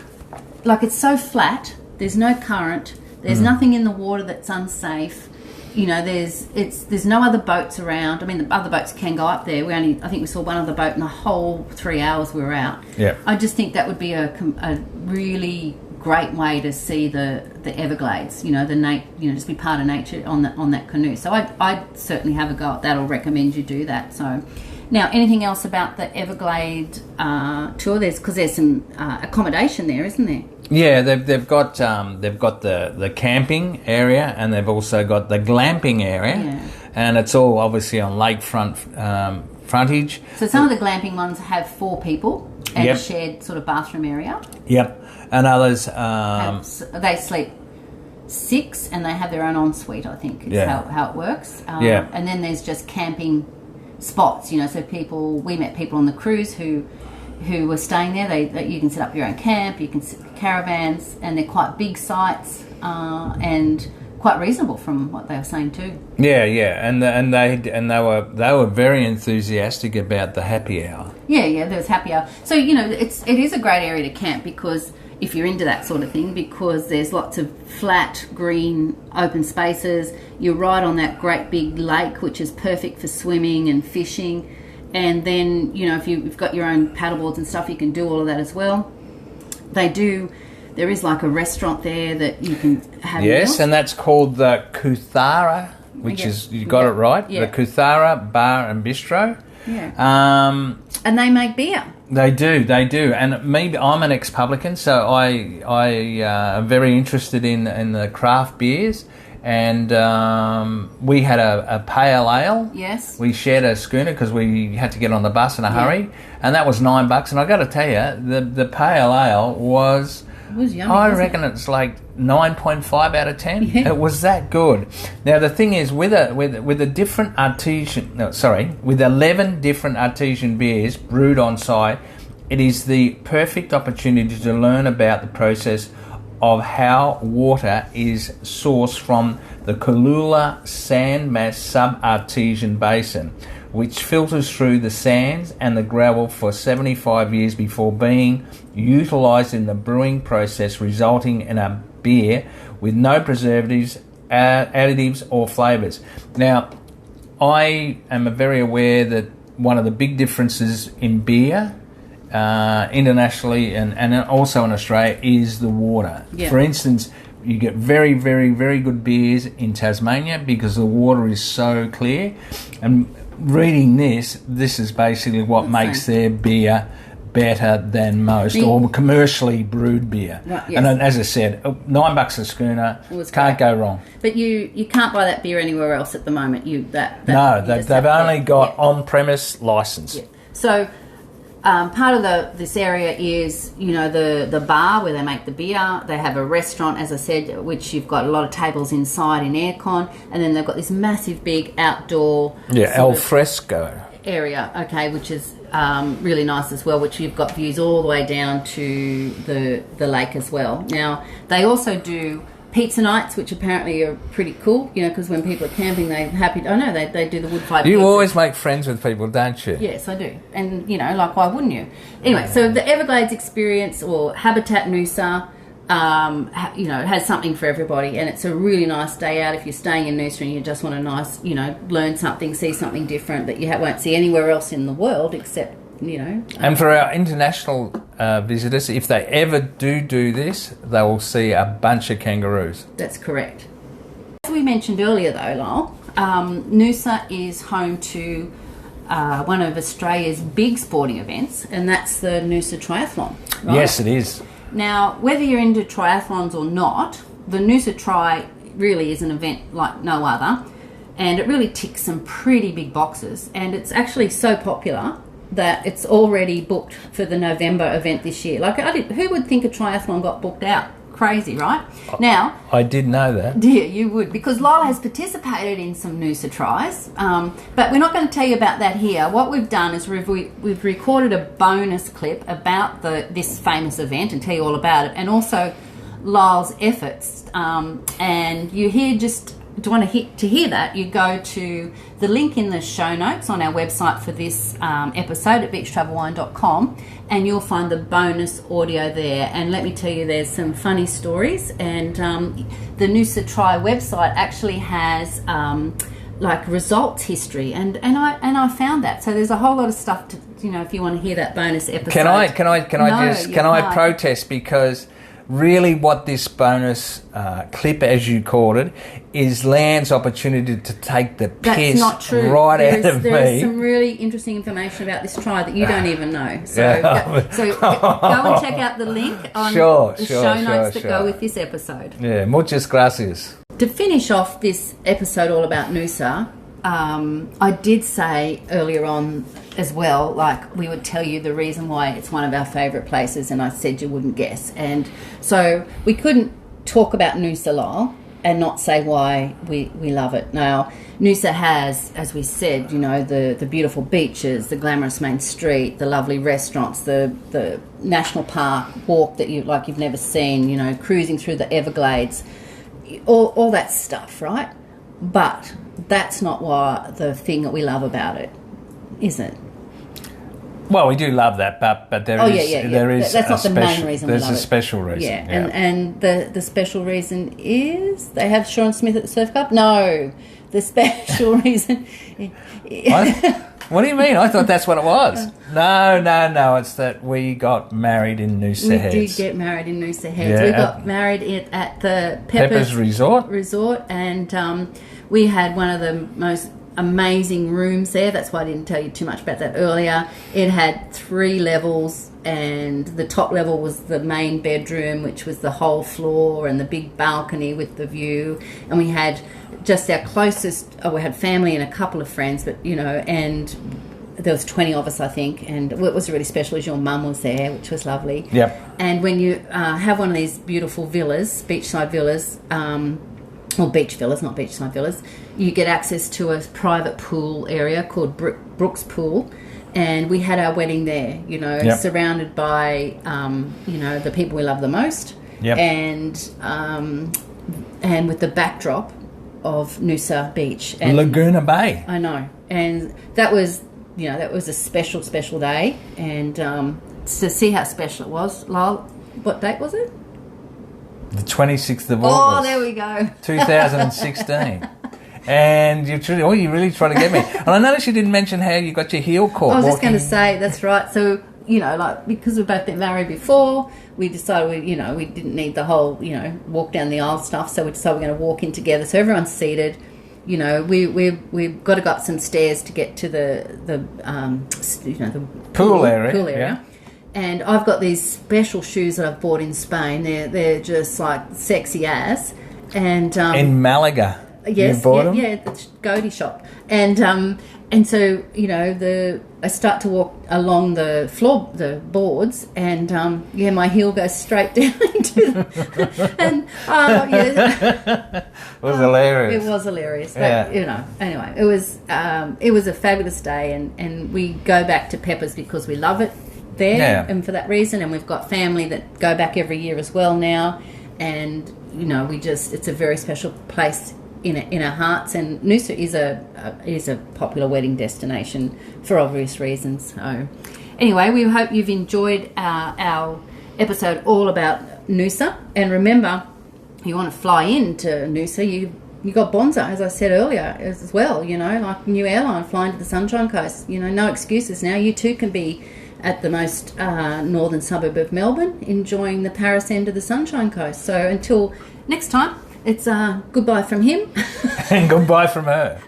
like, it's so flat. There's no current. There's nothing in the water that's unsafe. You know, there's no other boats around. I mean, the other boats can go up there. I think we saw one other boat in the whole 3 hours we were out. Yeah. I just think that would be a really great way to see the Everglades, you know, just be part of nature on that canoe. So I'd certainly have a go at that, or recommend you do that. So now, anything else about the Everglade tour? There's some accommodation there, isn't there? Yeah, they've got the camping area, and they've also got the glamping area, and it's all obviously on lakefront frontage. So some of the glamping ones have 4 people and a shared sort of bathroom area. Yep. And others... they sleep 6 and they have their own ensuite, I think, is how it works. And then there's just camping spots, you know, so we met people on the cruise who were staying there. You can set up your own camp, you can sit caravans, and they're quite big sites and quite reasonable from what they were saying too. Yeah, and they were very enthusiastic about the happy hour. Yeah, there was happy hour. So you know, it is a great area to camp, because if you're into that sort of thing, because there's lots of flat, green, open spaces. You're right on that great big lake, which is perfect for swimming and fishing. And then, you know, if you've got your own paddleboards and stuff, you can do all of that as well. There is like a restaurant there that you can have. Yes, meals. And that's called the Cootharaba, which is, you got it right, the Cootharaba Bar and Bistro. Yeah. And they make beer. They do. And maybe I'm an ex-publican, so I am very interested in the craft beers. And we had a pale ale. Yes. We shared a schooner because we had to get on the bus in a hurry, and that was $9. And I got to tell you, the pale ale was. It was yummy. I reckon it's like 9.5 out of 10. Yeah. It was that good. Now the thing is, with 11 different artesian beers brewed on site, it is the perfect opportunity to learn about the process of how water is sourced from the Cooloola sandmass sub-artesian basin, which filters through the sands and the gravel for 75 years before being utilised in the brewing process, resulting in a beer with no preservatives, additives or flavours. Now, I am very aware that one of the big differences in beer internationally and also in Australia is the water. Yeah. For instance, you get very, very, very good beers in Tasmania because the water is so clear. And reading this is basically what makes their beer better than most, or commercially brewed beer. Right, yes. And as I said, $9 a schooner, can't go wrong. But you can't buy that beer anywhere else at the moment. They've only got on-premise license. Yeah. So part of this area is, the bar where they make the beer. They have a restaurant, as I said, which you've got a lot of tables inside in aircon, and then they've got this massive big outdoor al fresco area, which is really nice as well, which you've got views all the way down to the lake as well. Now, they also do pizza nights, which apparently are pretty cool, because when people are camping, they're happy. They do the wood-fired You pizza. always make friends with people, don't you? Yes, I do. And, why wouldn't you? Anyway, so the Everglades experience, or Habitat Noosa, it has something for everybody, and it's a really nice day out if you're staying in Noosa and you just want to learn something, see something different that you won't see anywhere else in the world except, And for our international visitors, if they ever do this, they will see a bunch of kangaroos. That's correct. As we mentioned earlier, though, Lyle, Noosa is home to one of Australia's big sporting events, and that's the Noosa Triathlon. Right? Yes, it is. Now, whether you're into triathlons or not, the Noosa Tri really is an event like no other, and it really ticks some pretty big boxes, and it's actually so popular that it's already booked for the November event this year. Who would think a triathlon got booked out? Crazy, right? Now, I did know that. Yeah, you would, because Lyle has participated in some Noosa tries, but we're not going to tell you about that here. What we've done is we've recorded a bonus clip about this famous event and tell you all about it, and also Lyle's efforts. And you hear do you want to hear that, you go to the link in the show notes on our website for this episode at beachtravelwine.com, and you'll find the bonus audio there. And let me tell you, there's some funny stories, and the Noosa Tri website actually has results history, and I found that. So there's a whole lot of stuff to, if you want to hear that bonus episode. Can I protest, because really what this bonus clip, as you called it, is Land's opportunity to take the piss out of me. There's some really interesting information about this try that you don't even know. So, go and check out the link on the show notes that go with this episode. Yeah, muchas gracias. To finish off this episode all about Noosa, I did say earlier on as well, we would tell you the reason why it's one of our favourite places, and I said you wouldn't guess. And so we couldn't talk about Noosa, Lyle, and not say why we love it. Now, Noosa has, as we said, the beautiful beaches, the glamorous main street, the lovely restaurants, the national park walk that you've never seen, cruising through the Everglades, all that stuff, right? But that's not the thing that we love about it, is it? Well, we do love that, but there is that's not the main reason we love it. There's a special reason. Yeah. And the special reason is they have Sean Smith at the Surf Club? No. The special reason... What do you mean? I thought that's what it was. No. It's that we got married in Noosa Heads. We did get married in Noosa Heads. We got married at the Peppers Resort, and we had one of the most amazing rooms there. That's why I didn't tell you too much about that earlier. It had 3 levels, and the top level was the main bedroom, which was the whole floor, and the big balcony with the view. And we had just our closest, we had family and a couple of friends, but and there was 20 of us, I think. And what was really special is your mum was there, which was lovely. Yep. And when you have one of these beautiful villas, beachside villas, or beach villas, not beachside villas, you get access to a private pool area called Brooks Pool, and we had our wedding there, surrounded by, the people we love the most, and with the backdrop of Noosa Beach. And Laguna Bay. I know. And that was a special, special day, and to see how special it was, Lyle, what date was it? The 26th of August. Oh, there we go. 2016. And you really try to get me. And I noticed you didn't mention how you got your heel caught. I was just going to say, that's right. So, because we've both been married before, we decided we didn't need the whole, walk down the aisle stuff. So we decided we're going to walk in together. So everyone's seated. you know, we've got to go up some stairs to get to the pool area. Yeah. And I've got these special shoes that I've bought in Spain. They're just like sexy ass. And in Malaga. Yes, you bought them? Yeah, the Goaty shop. And so, you know, I start to walk along the floor, the boards, and my heel goes straight down into them. And it was hilarious. It was hilarious. Yeah. But, you know, anyway, it was a fabulous day, and we go back to Peppers because we love it there, and for that reason, and we've got family that go back every year as well now, and you know, it's a very special place in our hearts, and Noosa is a popular wedding destination for obvious reasons. So anyway, we hope you've enjoyed our episode all about Noosa, and remember, if you want to fly into Noosa, you got Bonza, as I said earlier, as well, you know, like a new airline flying to the Sunshine Coast. You know, no excuses now. You too can be at the most northern suburb of Melbourne, enjoying the Paris end of the Sunshine Coast. So until next time, it's goodbye from him. And goodbye from her.